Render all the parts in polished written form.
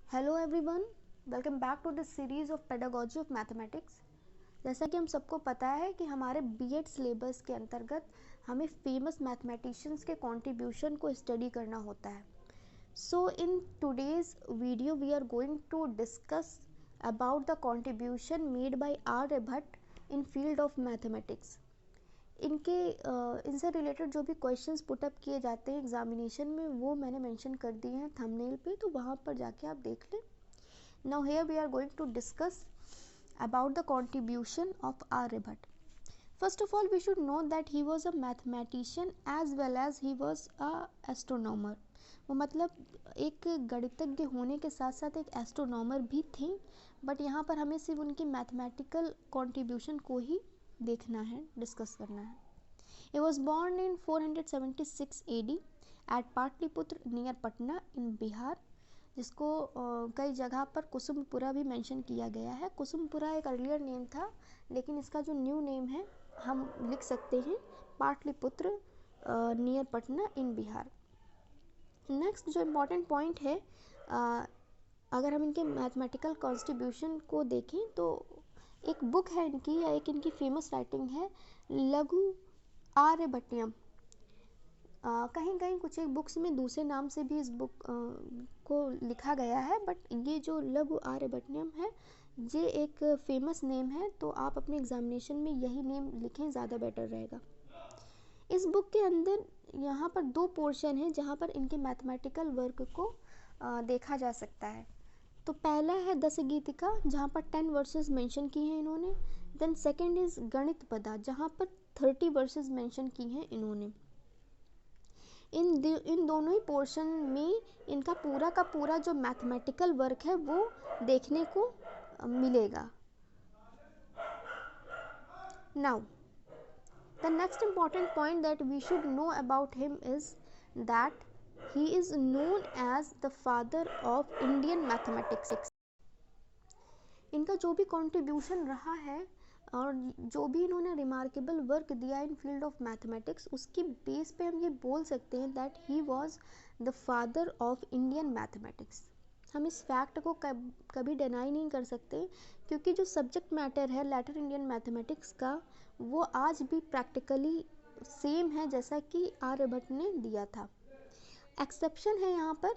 Hello everyone, welcome back to this series of pedagogy of mathematics. जैसा कि हम सबको पता है कि हमारे बीएड सिलेबस के अंतर्गत हमें फेमस मैथमेटिशियंस के कंट्रीब्यूशन को स्टडी करना होता है। So in today's video we are going to discuss about the contribution made by Aryabhatta in field of mathematics. इनसे रिलेटेड जो भी क्वेश्चंस पुटअप किए जाते हैं एग्जामिनेशन में वो मैंने मेंशन कर दिए हैं थंबनेल पे, तो वहाँ पर जाके आप देख लें। Now here we are going to discuss about the contribution of Aryabhat. First of all, we should know that he was a mathematician as well as he was a astronomer. वो मतलब एक गणितज्ञ होने के साथ साथ एक एस्ट्रोनॉमर भी थे, बट यहाँ पर हमें सिर्फ उनकी मैथमेटिकल कंट्रीब्यूशन को ही देखना है, डिस्कस करना है। He was born in 476 AD at Pataliputra near Patna in Bihar, जिसको कई जगह पर कुसुमपुरा भी मेंशन किया गया है। कुसुमपुरा एक अर्लियर नेम था, लेकिन इसका जो न्यू नेम है हम लिख सकते हैं Pataliputra near Patna in Bihar. Next जो इम्पॉर्टेंट पॉइंट है, अगर हम इनके मैथमेटिकल कॉन्ट्रीब्यूशन को देखें तो एक बुक है इनकी, या एक इनकी फेमस राइटिंग है लघु आर्यभट्टियम। कहीं कहीं कुछ एक बुक्स में दूसरे नाम से भी इस बुक को लिखा गया है, बट ये जो लघु आर्यभट्टियम है ये एक फेमस नेम है, तो आप अपने एग्जामिनेशन में यही नेम लिखें, ज़्यादा बेटर रहेगा। इस बुक के अंदर यहाँ पर दो पोर्शन है जहाँ पर इनके मैथमेटिकल वर्क को देखा जा सकता है। तो पहला है दस गीतिका, जहाँ पर 10 वर्सेस मेंशन की हैं इन्होंने। देन सेकंड इज गणित पदा, जहाँ पर 30 वर्सेस मेंशन की हैं इन्होंने। इन दोनों ही पोर्शन में इनका पूरा का पूरा जो मैथमेटिकल वर्क है वो देखने को मिलेगा। Now the next important point that we should know about him is that he is known as the father of Indian mathematics. इनका जो भी कंट्रीब्यूशन रहा है और जो भी इन्होंने रिमार्केबल वर्क दिया इन फील्ड ऑफ मैथमेटिक्स, उसकी बेस पे हम ये बोल सकते हैं that he was the father of Indian mathematics. हम इस फैक्ट को कभी डिनाई नहीं कर सकते, क्योंकि जो सब्जेक्ट मैटर है लेटर इंडियन मैथमेटिक्स का वो आज भी प्रैक्टिकली सेम है जैसा कि आर्यभट्ट ने दिया था। एक्सेप्शन है यहाँ पर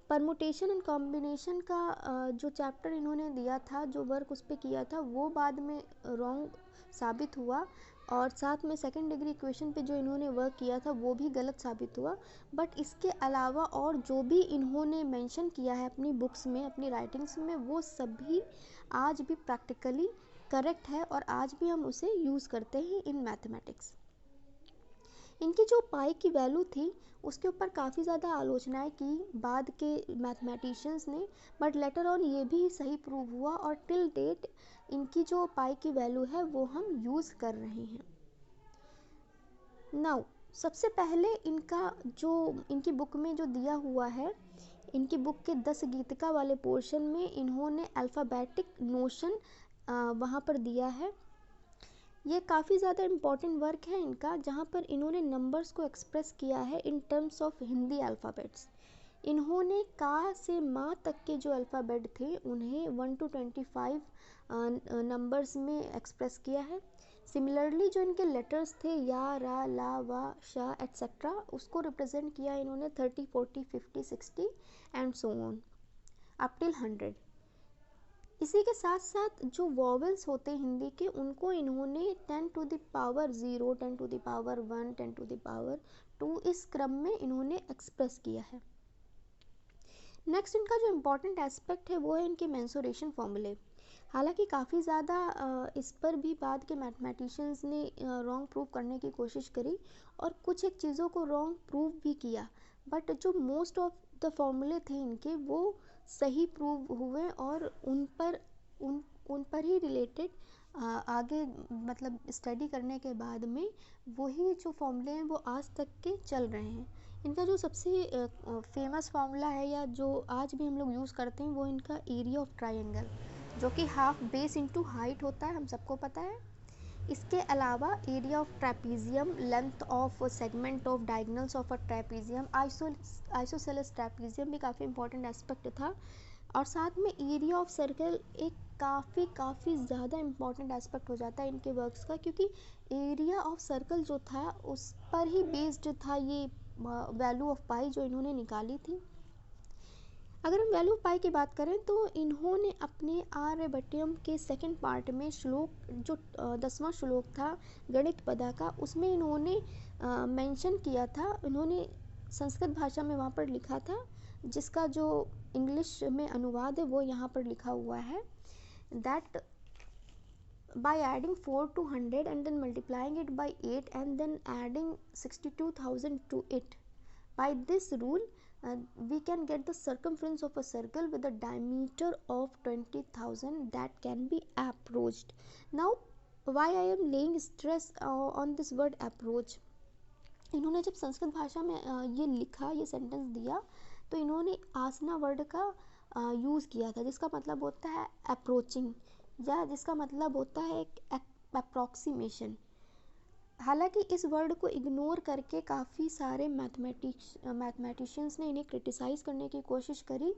परमुटेशन एंड कॉम्बिनेशन का जो चैप्टर इन्होंने दिया था, जो वर्क उस पर किया था, वो बाद में रॉन्ग साबित हुआ, और साथ में सेकंड डिग्री इक्वेशन पे जो इन्होंने वर्क किया था वो भी गलत साबित हुआ। बट इसके अलावा और जो भी इन्होंने मेंशन किया है अपनी बुक्स में, अपनी राइटिंग्स में, वो सभी आज भी प्रैक्टिकली करेक्ट है और आज भी हम उसे यूज़ करते हैं इन मैथमेटिक्स। इनकी जो पाई की वैल्यू थी उसके ऊपर काफ़ी ज़्यादा आलोचनाएं की बाद के मैथमेटिशियंस ने, बट लेटर ऑन ये भी सही प्रूव हुआ और टिल डेट इनकी जो पाई की वैल्यू है वो हम यूज़ कर रहे हैं। नाउ सबसे पहले इनका जो इनकी बुक में जो दिया हुआ है, इनकी बुक के 10 गीतिका वाले पोर्शन में इन्होंने अल्फ़ाबेटिक नोशन वहाँ पर दिया है। ये काफ़ी ज़्यादा इम्पॉर्टेंट वर्क है इनका, जहाँ पर इन्होंने नंबर्स को एक्सप्रेस किया है in terms of Hindi alphabets. इन्होंने का से माँ तक के जो अल्फ़ाबेट थे उन्हें 1 to 25 नंबर्स में एक्सप्रेस किया है। सिमिलरली जो इनके लेटर्स थे या, रा, ला, वा, शा एट्सेट्रा, उसको रिप्रेजेंट किया इन्होंने 30, 40, 50, 60 and so on up till 100। इसी के साथ साथ जो वॉवेल्स होते हैं हिंदी के, उनको इन्होंने 10 to the power 0, 10 to the power 1, 10 to the power 2 इस क्रम में इन्होंने एक्सप्रेस किया है। नेक्स्ट इनका जो इम्पॉर्टेंट एस्पेक्ट है वो है इनके मेंसुरेशन फॉर्मूले। हालांकि काफ़ी ज़्यादा इस पर भी बाद के मैथमेटिशियंस ने रॉन्ग प्रूव करने की कोशिश करी और कुछ एक चीज़ों को रॉन्ग प्रूव भी किया, बट जो मोस्ट ऑफ द फॉर्मूले थे इनके वो सही प्रूव हुए और उन पर ही रिलेटेड आगे मतलब स्टडी करने के बाद में वही जो फॉर्मूले हैं वो आज तक के चल रहे हैं। इनका जो सबसे फेमस फार्मूला है या जो आज भी हम लोग यूज़ करते हैं वो इनका एरिया ऑफ ट्रायंगल, जो कि हाफ बेस इनटू हाइट होता है, हम सबको पता है। इसके अलावा area of trapezium, length of segment of diagonals of a trapezium, isosceles trapezium भी काफ़ी इंपॉर्टेंट एस्पेक्ट था। और साथ में एरिया ऑफ सर्कल एक काफ़ी ज़्यादा इम्पॉर्टेंट एस्पेक्ट हो जाता है इनके वर्क्स का, क्योंकि एरिया ऑफ सर्कल जो था उस पर ही बेस्ड था ये वैल्यू ऑफ पाई जो इन्होंने निकाली थी। अगर हम वैल्यू ऑफ पाई की बात करें तो इन्होंने अपने आर्यभट्टियम के सेकंड पार्ट में श्लोक जो 10वां श्लोक था गणित पदा का, उसमें इन्होंने मेंशन किया था, इन्होंने संस्कृत भाषा में वहाँ पर लिखा था, जिसका जो इंग्लिश में अनुवाद है वो यहाँ पर लिखा हुआ है, that by adding 4 to 100 and then multiplying it by 8 and then adding 62,000 to it, by this rule we can get the circumference of a circle with a diameter of 20,000 that can be approached. Now why I am laying stress on this word approach, इन्होंने जब संस्कृत भाषा में ये लिखा, ये sentence दिया, तो इन्होंने आसना वर्ड का यूज़ किया था, जिसका मतलब होता है अप्रोचिंग, या जिसका मतलब होता है एक अप्रॉक्सीमेशन। हालांकि इस वर्ड को इग्नोर करके काफ़ी सारे मैथमेटिशियंस ने इन्हें क्रिटिसाइज़ करने की कोशिश करी,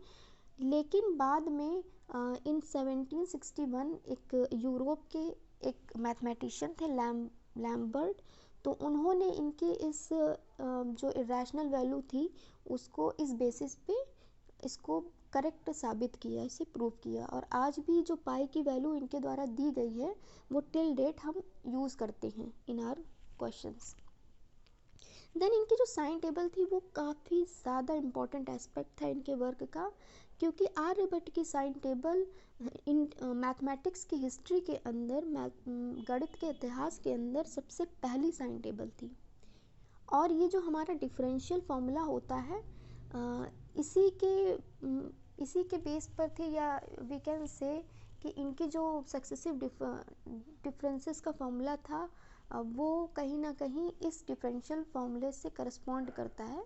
लेकिन बाद में इन 1761 एक यूरोप के एक मैथमेटिशियन थे लैम्बर्ट, तो उन्होंने इनके इस जो इरेशनल वैल्यू थी उसको इस बेसिस पे इसको करेक्ट साबित किया, इसे प्रूव किया, और आज भी जो पाई की वैल्यू इनके द्वारा दी गई है वो टिल डेट हम यूज़ करते हैं इन आर क्वेश्चंस। देन इनकी जो साइन टेबल थी वो काफ़ी ज़्यादा इम्पॉर्टेंट एस्पेक्ट था इनके वर्क का, क्योंकि आर्यभट्ट की साइन टेबल इन मैथमेटिक्स की हिस्ट्री के अंदर, गणित के इतिहास के अंदर सबसे पहली साइन टेबल थी। और ये जो हमारा डिफरेंशियल फॉर्मूला होता है इसी के बेस पर थे, या वी कैन से कि इनकी जो सक्सेसिव डिफरेंसेस का फॉर्मूला था वो कहीं ना कहीं इस डिफरेंशियल फॉर्मूले से करस्पॉन्ड करता है।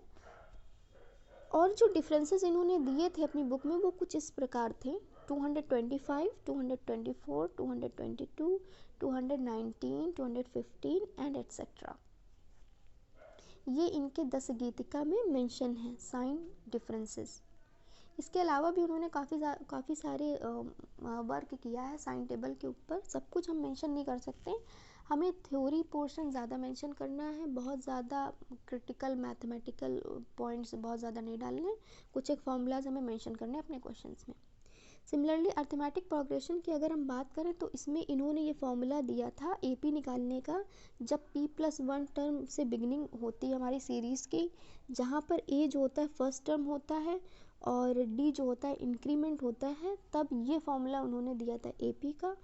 और जो डिफरेंसेस इन्होंने दिए थे अपनी बुक में वो कुछ इस प्रकार थे: 225, 224, 222, 219, 215 एंड एट्सेट्रा। ये इनके 10 गीतिका में मेंशन है साइन डिफरेंसेस। इसके अलावा भी उन्होंने काफ़ी सारे वर्क किया है साइन टेबल के ऊपर। सब कुछ हम मेंशन नहीं कर सकते, हमें थ्योरी पोर्शन ज़्यादा मेंशन करना है, बहुत ज़्यादा क्रिटिकल मैथमेटिकल पॉइंट्स बहुत ज़्यादा नहीं डालने, कुछ एक फॉर्मूलाज हमें मेंशन करने अपने क्वेश्चंस में। सिमिलरली अर्थमेटिक प्रोग्रेशन की अगर हम बात करें तो इसमें इन्होंने ये फॉर्मूला दिया था AP निकालने का, जब P+1 टर्म से बिगनिंग होती है हमारी सीरीज़ की, जहाँ पर A जो होता है फर्स्ट टर्म होता है और D जो होता है इंक्रीमेंट होता है, तब ये फॉर्मूला उन्होंने दिया था AP का,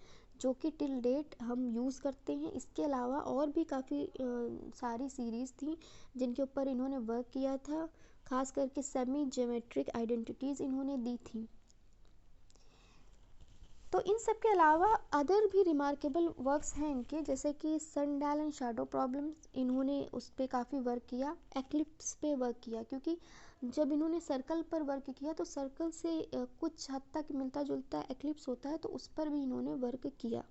जो कि टिल डेट हम यूज़ करते हैं। इसके अलावा और भी काफ़ी सारी सीरीज़ थी जिनके ऊपर इन्होंने वर्क किया था, खास करके सेमी ज्योमेट्रिक आइडेंटिटीज़ इन्होंने दी थी। तो इन सब के अलावा अदर भी रिमार्केबल वर्क्स हैं इनके, जैसे कि सनडाल एंड शैडो प्रॉब्लम्स, इन्होंने उस पर काफ़ी वर्क किया। एक्लिप्स पे वर्क किया, क्योंकि जब इन्होंने सर्कल पर वर्क किया तो सर्कल से कुछ हद तक मिलता जुलता एक्लिप्स होता है, तो उस पर भी इन्होंने वर्क किया।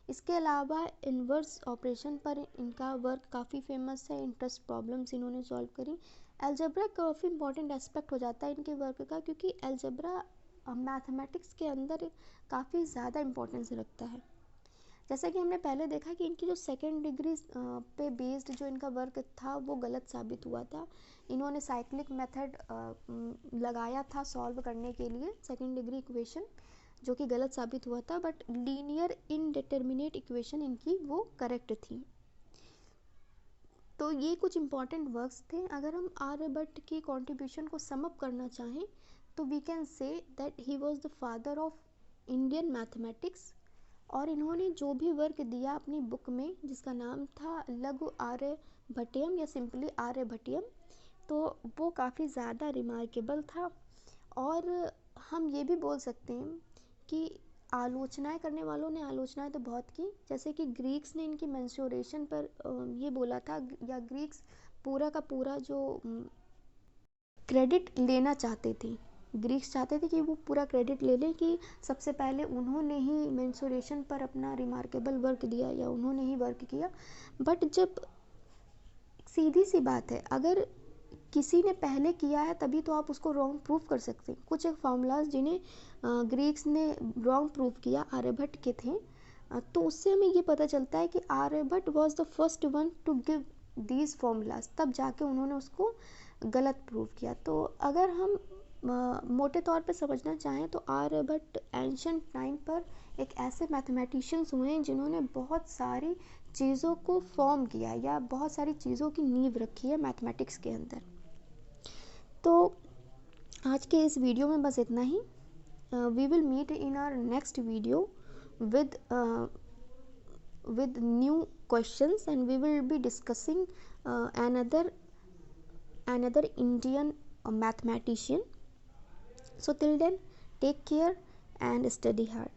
इसके अलावा इन्वर्स ऑपरेशन पर इनका वर्क काफ़ी फेमस है। इंटरेस्ट प्रॉब्लम्स इन्होंने सॉल्व करी। अलजेब्रा काफ़ी इंपॉर्टेंट एस्पेक्ट हो जाता है इनके वर्क का, क्योंकि अलजेब्रा मैथमेटिक्स के अंदर काफ़ी ज़्यादा इम्पोर्टेंस रखता है। जैसा कि हमने पहले देखा कि इनकी जो सेकेंड डिग्री पे बेस्ड जो इनका वर्क था वो गलत साबित हुआ था। इन्होंने साइक्लिक मेथड लगाया था सॉल्व करने के लिए सेकेंड डिग्री इक्वेशन, जो कि गलत साबित हुआ था, बट लीनियर इनडिटर्मिनेट इक्वेशन इनकी वो करेक्ट थी। तो ये कुछ इम्पॉर्टेंट वर्क्स थे। अगर हम आर्यभट्ट की कॉन्ट्रीब्यूशन को सम अप करना चाहें तो we can say that he was the father of Indian mathematics, और इन्होंने जो भी वर्क दिया अपनी बुक में, जिसका नाम था लघु आर्यभट्टियम या सिंपली आर्यभट्टियम, तो वो काफ़ी ज़्यादा रिमार्केबल था। और हम ये भी बोल सकते हैं कि आलोचनाएं करने वालों ने आलोचनाएं तो बहुत की, जैसे कि ग्रीक्स ने इनकी मेंस्योरेशन पर ये बोला था, या ग्रीक्स पूरा का पूरा जो क्रेडिट लेना चाहते थे, ग्रीक्स चाहते थे कि वो पूरा क्रेडिट ले लें कि सबसे पहले उन्होंने ही मेंस्योरेशन पर अपना रिमार्केबल वर्क दिया या उन्होंने ही वर्क किया। बट जब सीधी सी बात है, अगर किसी ने पहले किया है तभी तो आप उसको रॉन्ग प्रूव कर सकते हैं। कुछ एक फार्मूलाज जिन्हें ग्रीक्स ने रॉन्ग प्रूव किया आर्यभट्ट के थे, तो उससे हमें ये पता चलता है कि Aryabhatta was the first one to give these formulas, तब जाके उन्होंने उसको गलत प्रूव किया। तो अगर हम मोटे तौर पे समझना चाहें तो आर्यभट्ट एंशंट टाइम पर एक ऐसे मैथमेटिशियंस हुए हैं जिन्होंने बहुत सारी चीज़ों को फॉर्म किया या बहुत सारी चीज़ों की नींव रखी है मैथमेटिक्स के अंदर। तो आज के इस वीडियो में बस इतना ही। We will meet in our next video with new questions, and we will be discussing another Indian mathematician. So till then, take care and study hard.